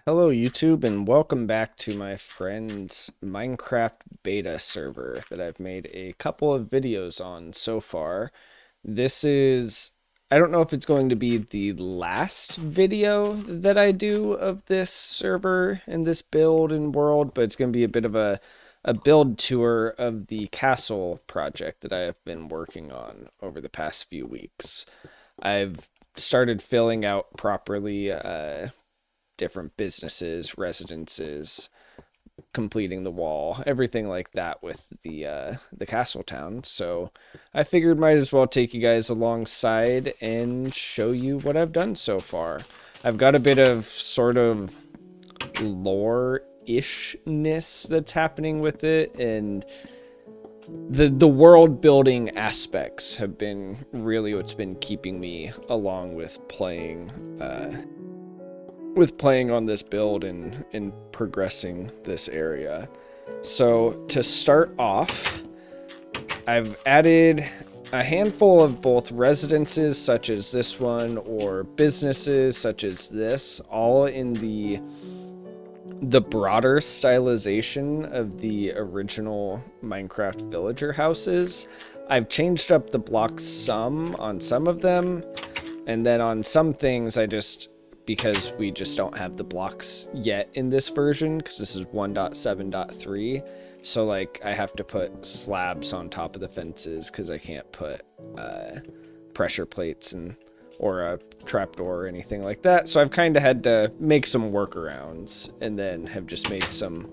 Hello YouTube and welcome back to my friend's Minecraft beta server that I've made a couple of videos on so far. This is, I don't know if it's going to be the last video that I do of this server and this build and world, but it's going to be a bit of a build tour of the castle project that I have been working on over the past few weeks. I've started filling out properly different businesses, residences, completing the wall, everything like that with the castle town. So I figured might as well take you guys alongside and show you what I've done so far. I've got a bit of sort of lore ishness that's happening with it, and the world building aspects have been really what's been keeping me along with playing on this build and progressing this area. So to start off, I've added a handful of both residences such as this one or businesses such as this, all in the broader stylization of the original Minecraft villager houses. I've changed up the blocks some on some of them, and then on some things because we just don't have the blocks yet in this version, because this is 1.7.3, so like I have to put slabs on top of the fences because I can't put pressure plates or a trapdoor or anything like that. So I've kind of had to make some workarounds and then have just made some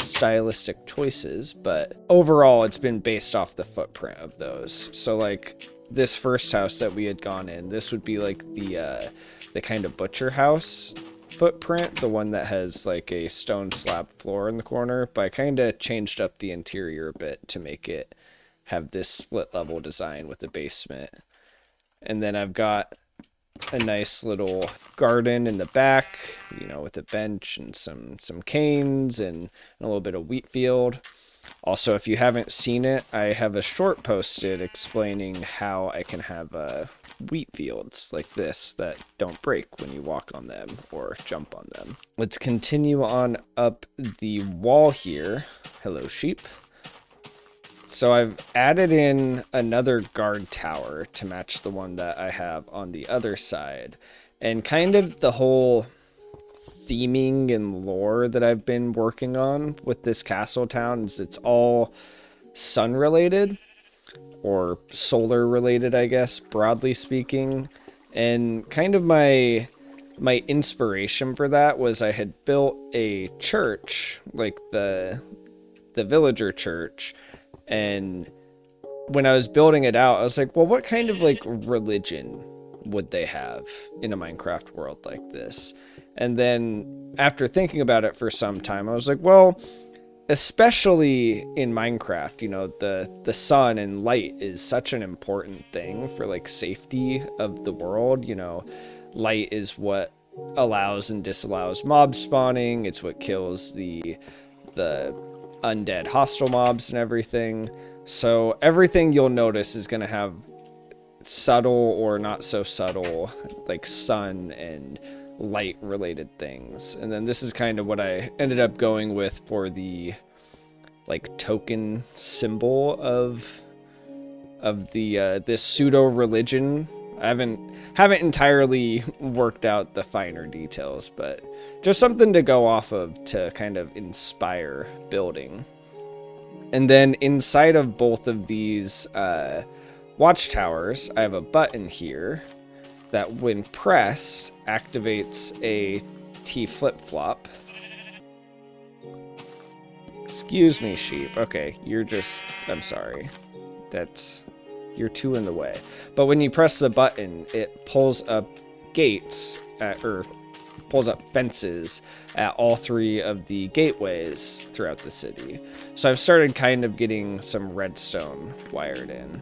stylistic choices, but overall it's been based off the footprint of those. So like this first house that we had gone in, this would be like the kind of butcher house footprint, the one that has like a stone slab floor in the corner, but I kind of changed up the interior a bit to make it have this split level design with the basement. And then I've got a nice little garden in the back, with a bench and some canes and a little bit of wheat field. Also, if you haven't seen it, I have a short posted explaining how I can have wheat fields like this that don't break when you walk on them or jump on them. Let's continue on up the wall here. Hello, sheep. So I've added in another guard tower to match the one that I have on the other side. And kind of the whole theming and lore that I've been working on with this castle town is it's all sun related or solar related, I guess, broadly speaking. And kind of my inspiration for that was I had built a church, like the villager church, and when I was building it out, I was like, well, what kind of like religion would they have in a Minecraft world like this? And then after thinking about it for some time, I was like, well, especially in Minecraft, the sun and light is such an important thing for like safety of the world. Light is what allows and disallows mob spawning. It's what kills the undead hostile mobs and everything. So everything you'll notice is going to have subtle or not so subtle like sun and light related things. And then this is kind of what I ended up going with for the like token symbol of the this pseudo religion. I haven't entirely worked out the finer details, but just something to go off of to kind of inspire building. And then inside of both of these watchtowers, I have a button here that when pressed activates a T flip-flop. Excuse me, sheep. Okay, I'm sorry. You're too in the way. But when you press the button, it pulls up or pulls up fences at all three of the gateways throughout the city. So I've started kind of getting some redstone wired in.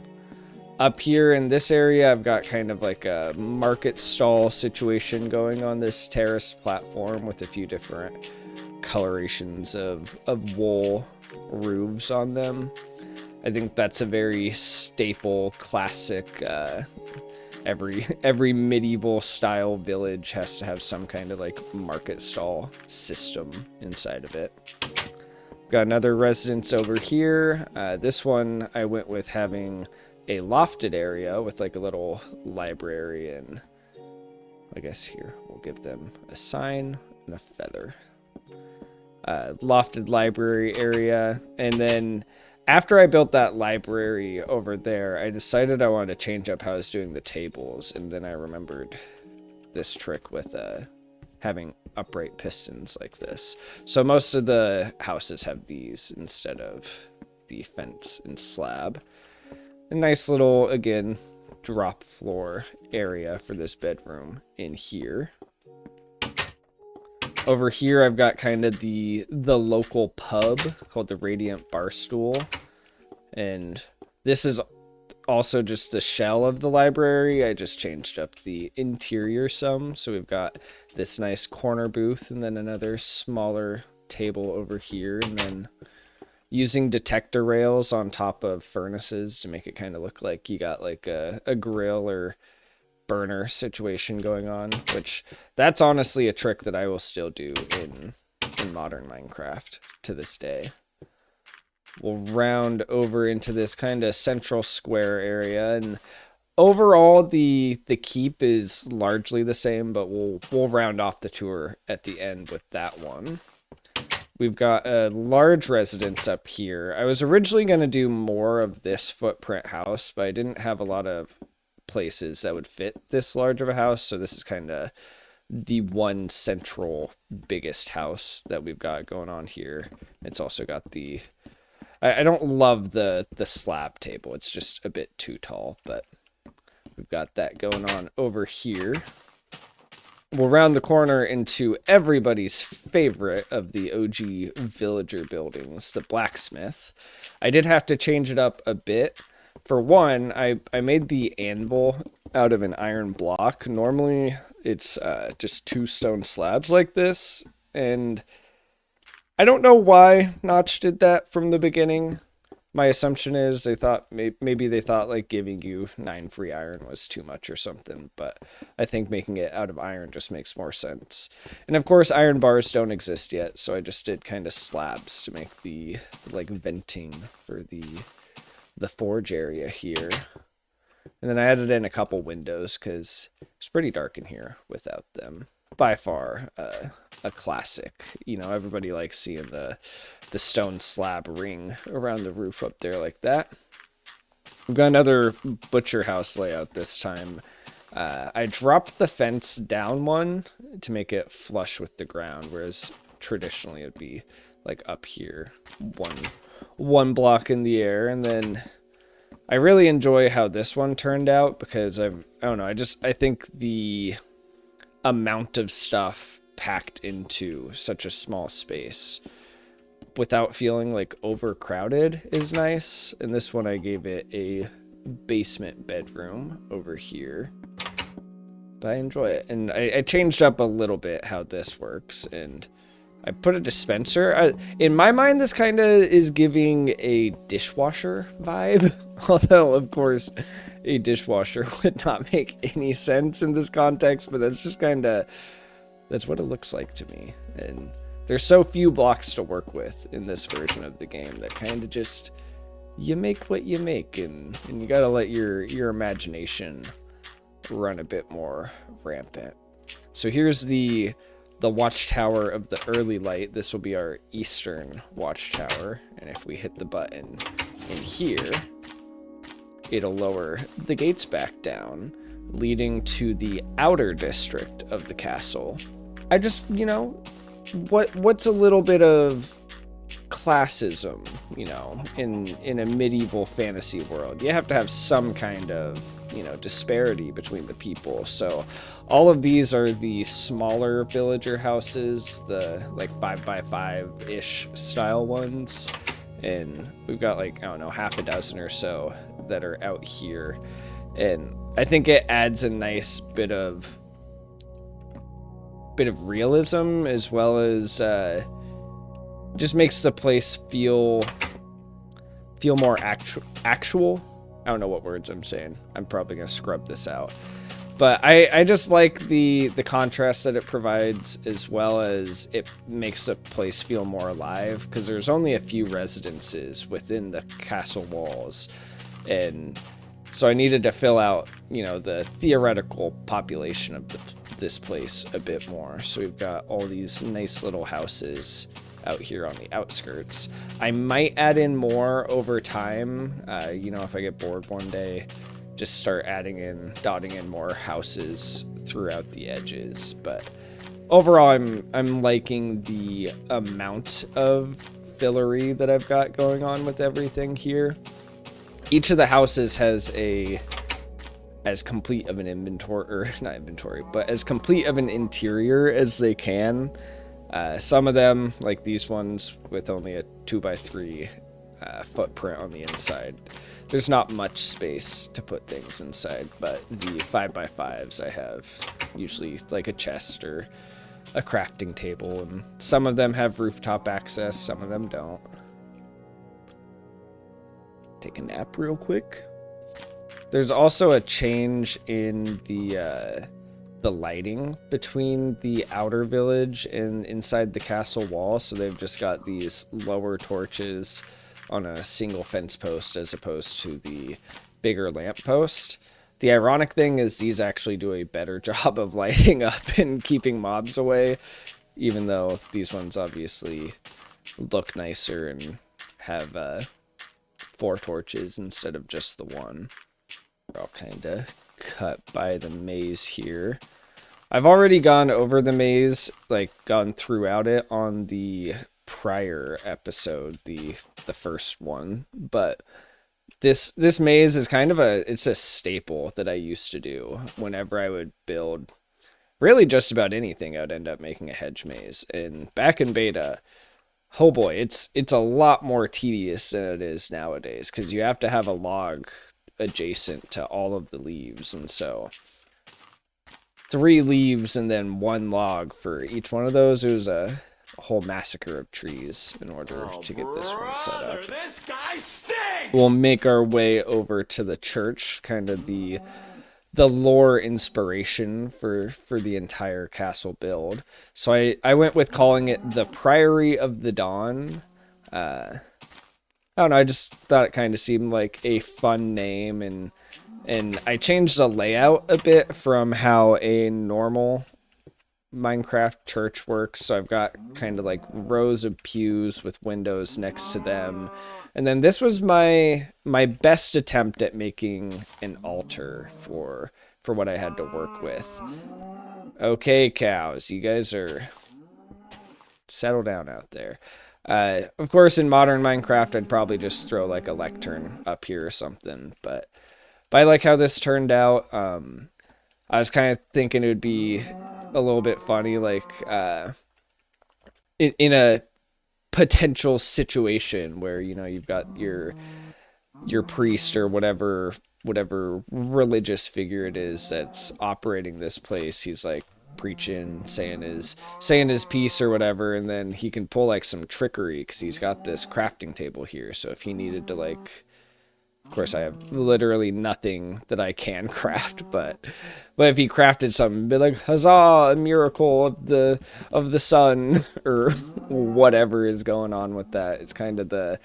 Up here in this area, I've got kind of like a market stall situation going on this terraced platform with a few different colorations of wool roofs on them. I think that's a very staple, classic every medieval style village has to have some kind of like market stall system inside of it. Got another residence over here. This one I went with having a lofted area with like a little library, and I guess here we'll give them a sign and a feather. Lofted library area, and then after I built that library over there, I decided I wanted to change up how I was doing the tables, and then I remembered this trick with having upright pistons like this. So most of the houses have these instead of the fence and slab. A nice little, again, drop floor area for this bedroom in here. Over here, I've got kind of the local pub called the Radiant Barstool. And this is also just the shell of the library. I just changed up the interior some. So we've got this nice corner booth and then another smaller table over here. And then using detector rails on top of furnaces to make it kind of look like you got like a grill or burner situation going on, which that's honestly a trick that I will still do in modern Minecraft to this day. We'll round over into this kind of central square area, and overall the keep is largely the same, but we'll round off the tour at the end with that one. We've got a large residence up here. I was originally going to do more of this footprint house, but I didn't have a lot of places that would fit this large of a house, so this is kind of the one central biggest house that we've got going on here. It's also got the I don't love the slab table, it's just a bit too tall, but we've got that going on over here. We'll round the corner into everybody's favorite of the OG villager buildings, the blacksmith. I did have to change it up a bit. For one, I made the anvil out of an iron block. Normally, it's just 2 stone slabs like this, and I don't know why Notch did that from the beginning. My assumption is they thought maybe they thought like giving you 9 free iron was too much or something, but I think making it out of iron just makes more sense. And of course, iron bars don't exist yet, so I just did kind of slabs to make the like venting for the forge area here. And then I added in a couple windows because it's pretty dark in here without them. By far a classic. You know, everybody likes seeing the stone slab ring around the roof up there like that. We've got another butcher house layout this time. I dropped the fence down one to make it flush with the ground, whereas traditionally it'd be like up here, one block in the air. And then I really enjoy how this one turned out because I don't know, I think the amount of stuff packed into such a small space without feeling like overcrowded is nice. And this one I gave it a basement bedroom over here, but I enjoy it. And I changed up a little bit how this works, and I put a dispenser. In my mind, this kind of is giving a dishwasher vibe, although of course a dishwasher would not make any sense in this context, but that's just that's what it looks like to me. And there's so few blocks to work with in this version of the game that kind of just, you make what you make, and you gotta let your imagination run a bit more rampant. So here's the watchtower of the early light. This will be our eastern watchtower, and if we hit the button in here, it'll lower the gates back down, leading to the outer district of the castle. I just, you know, what's a little bit of classism, you know, in a medieval fantasy world? You have to have some kind of, you know, disparity between the people. So all of these are the smaller villager houses, the like 5x5-ish style ones. And we've got like, I don't know, half a dozen or so that are out here. And I think it adds a nice bit of realism, as well as just makes the place feel more actual. I don't know what words I'm saying. I'm probably gonna scrub this out. But I just like the contrast that it provides, as well as it makes the place feel more alive, because there's only a few residences within the castle walls, and so I needed to fill out, you know, the theoretical population of this place a bit more. So we've got all these nice little houses out here on the outskirts. I might add in more over time, you know, if I get bored one day, just start dotting in more houses throughout the edges. But overall, I'm liking the amount of fillery that I've got going on with everything here. Each of the houses has as complete of an inventory, or not inventory, but as complete of an interior as they can. Some of them, like these ones with only a 2x3 footprint on the inside, there's not much space to put things inside, but the 5x5s I have usually like a chest or a crafting table, and some of them have rooftop access, some of them don't. Take a nap real quick. There's also a change in the lighting between the outer village and inside the castle wall, so they've just got these lower torches on a single fence post as opposed to the bigger lamp post. The ironic thing is these actually do a better job of lighting up and keeping mobs away, even though these ones obviously look nicer and have 4 torches instead of just the one. We're all kind of cut by the maze here. I've already gone over the maze, like gone throughout it on the prior episode, the first one, but this maze is kind of it's a staple that I used to do whenever I would build really just about anything. I would end up making a hedge maze, and back in beta, oh boy, it's a lot more tedious than it is nowadays, because you have to have a log adjacent to all of the leaves, and so 3 leaves and then 1 log for each one of those. It was a whole massacre of trees in order to get this one set up. This guy stinks! We'll make our way over to the church, kind of the lore inspiration for the entire castle build. So I went with calling it the Priory of the Dawn. I don't know, I just thought it kind of seemed like a fun name, and I changed the layout a bit from how a normal Minecraft church works. So I've got kind of like rows of pews with windows next to them, and then this was my best attempt at making an altar for what I had to work with. Okay, cows, you guys are settle down out there. Of course, in modern Minecraft, I'd probably just throw like a lectern up here or something, but I like how this turned out. I was kind of thinking it would be a little bit funny, like in a potential situation where, you know, you've got your priest or whatever religious figure it is that's operating this place. He's like preaching, saying his piece or whatever, and then he can pull like some trickery because he's got this crafting table here. So if he needed to, like, of course I have literally nothing that I can craft, but if he crafted something, be like, huzzah, a miracle of the sun, or whatever is going on with that. It's kind of the,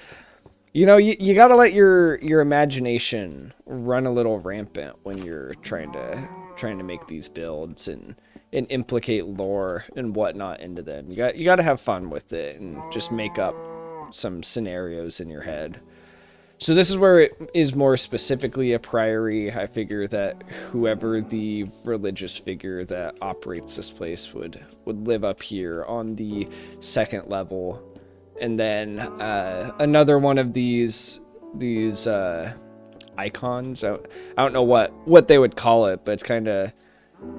you know, you gotta let your imagination run a little rampant when you're trying to make these builds and implicate lore and whatnot into them. You got to have fun with it and just make up some scenarios in your head. So this is where it is more specifically a priory. I figure that whoever the religious figure that operates this place would live up here on the 2nd level. And then another one of these icons, I don't know what they would call it, but it's kind of,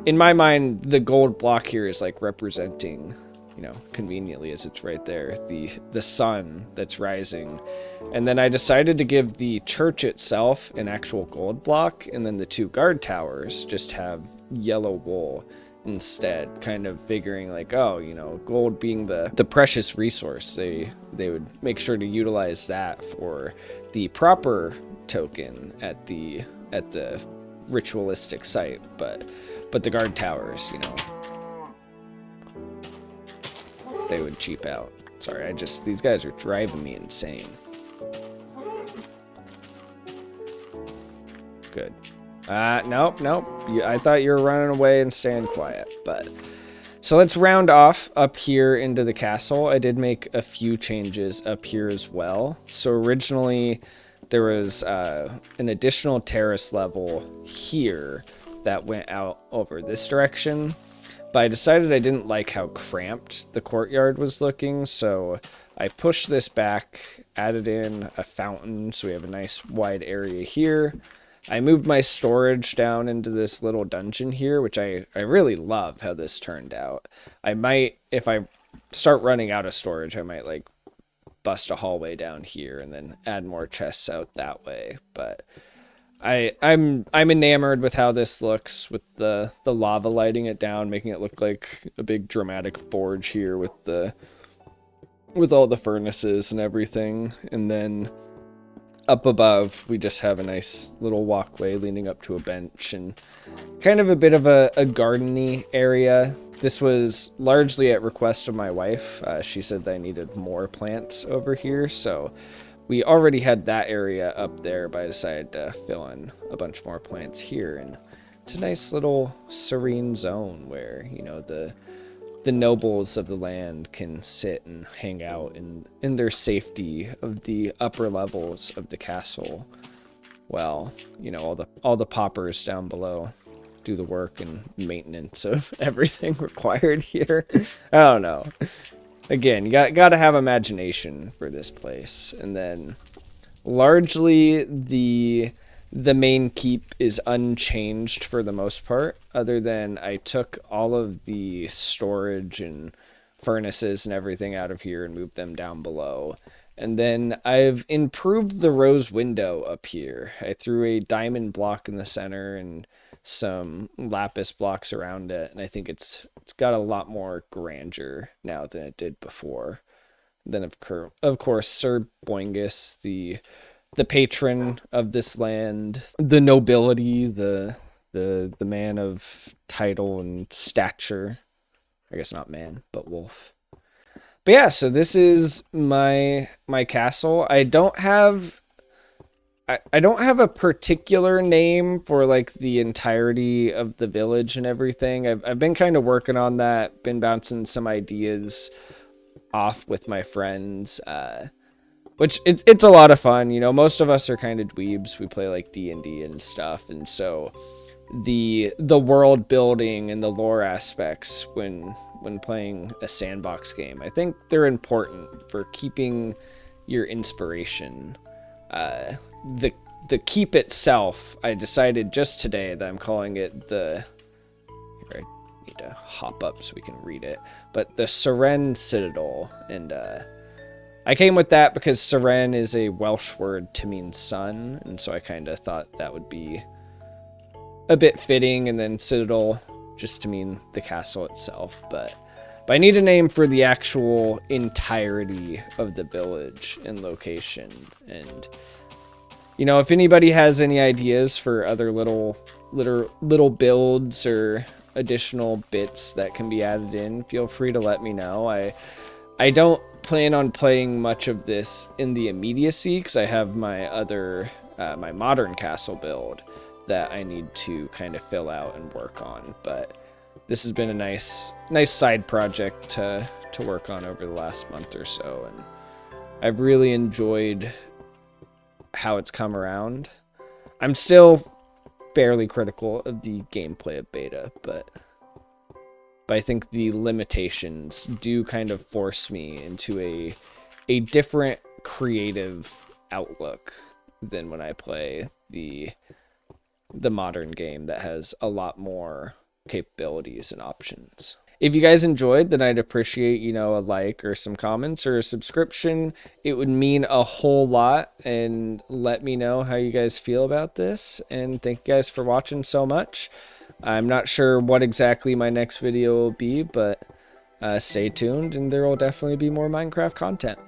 in my mind, the gold block here is like representing, you know, conveniently as it's right there, the sun that's rising. And then I decided to give the church itself an actual gold block, and then the 2 guard towers just have yellow wool instead, kind of figuring like, oh, you know, gold being the precious resource, they would make sure to utilize that for the proper token at the ritualistic site, but the guard towers, you know, they would cheap out. Sorry, these guys are driving me insane. Good. Nope. I thought you were running away and staying quiet, but... So let's round off up here into the castle. I did make a few changes up here as well. So originally there was an additional terrace level here that went out over this direction. But I decided I didn't like how cramped the courtyard was looking, so I pushed this back, added in a fountain, so we have a nice wide area here. I moved my storage down into this little dungeon here, which I really love how this turned out. I might, if I start running out of storage, I might like bust a hallway down here and then add more chests out that way. But I'm enamored with how this looks, with the lava lighting it down, making it look like a big dramatic forge here with all the furnaces and everything. And then up above, we just have a nice little walkway leading up to a bench and kind of a bit of a gardeny area. This was largely at request of my wife. She said that I needed more plants over here, so we already had that area up there, but I decided to fill in a bunch more plants here. And it's a nice little serene zone where, you know, the nobles of the land can sit and hang out in their safety of the upper levels of the castle. Well, you know, all the paupers down below do the work and maintenance of everything required here. I don't know. Again, you got to have imagination for this place. And then largely the main keep is unchanged for the most part, other than I took all of the storage and furnaces and everything out of here and moved them down below. And then I've improved the rose window up here. I threw a diamond block in the center and some lapis blocks around it, and I think it's got a lot more grandeur now than it did before. Then of course Sir Boingus, the patron of this land, the nobility, the man of title and stature. I guess not man, but wolf. But yeah, so this is my castle. I don't have a particular name for like the entirety of the village and everything. I've been kind of working on that, been bouncing some ideas off with my friends, which it's a lot of fun. You know, most of us are kind of dweebs. We play like D&D and stuff, and so the world building and the lore aspects when playing a sandbox game, I think they're important for keeping your inspiration. The keep itself, I decided just today that I'm calling it here, I need to hop up so we can read it, but the Seren Citadel. And I came with that because Seren is a Welsh word to mean sun, and so I kind of thought that would be a bit fitting, and then Citadel just to mean the castle itself. But I need a name for the actual entirety of the village and location. And you know, if anybody has any ideas for other little builds or additional bits that can be added in, feel free to let me know. I don't plan on playing much of this in the immediacy because I have my other my modern castle build that I need to kind of fill out and work on. But this has been a nice side project to work on over the last month or so, and I've really enjoyed how it's come around. I'm still fairly critical of the gameplay of beta, but I think the limitations do kind of force me into a different creative outlook than when I play the modern game that has a lot more capabilities and options. If you guys enjoyed, then I'd appreciate, you know, a like or some comments or a subscription. It would mean a whole lot, and let me know how you guys feel about this. And thank you guys for watching so much. I'm not sure what exactly my next video will be, but stay tuned and there will definitely be more Minecraft content.